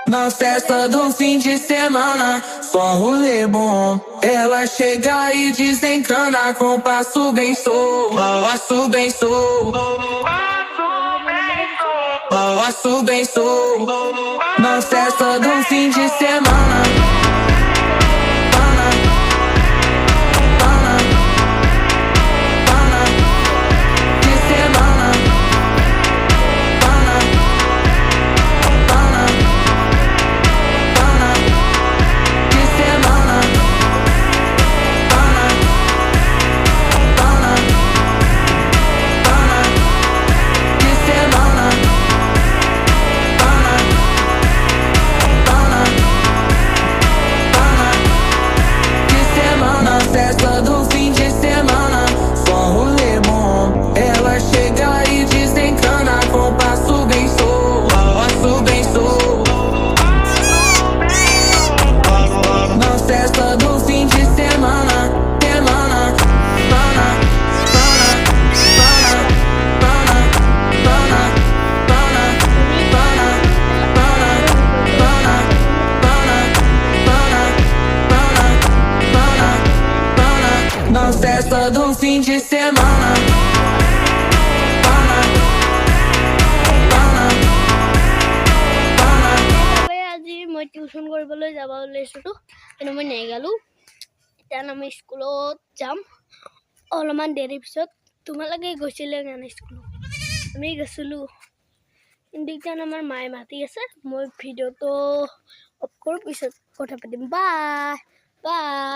Na festa do fim de semana, só um rolê bom. Ela chega e desencana com passo bem sou, passo bem sou, passo bem sou. Na festa do fim de semana. Festa do fim de semana, só um rolê bom. Ela chega e desencana com passo bem sou, passo bem sou. Na festa do fim de semana, semana, pana, pana, pana, pana, pana, pana, pana, pana, pana, pana, pana, na festa do fim de semana. আজি মই টিউচন কৰিবলৈ যাব ওলাইছিলোঁ, কিন্তু মই নেগ'লোঁ। এতিয়া আমি স্কুলত যাম অলপমান দেৰি পিছত। তোমালোকে গৈছিলে কাৰণে স্কুলত? আমি গৈছিলোঁ, কিন্তু এতিয়া আমাৰ মায়ে মাতি আছে। মই ভিডিঅ'টো অফ কৰোঁ, পিছত কথা পাতিম। Bye bye.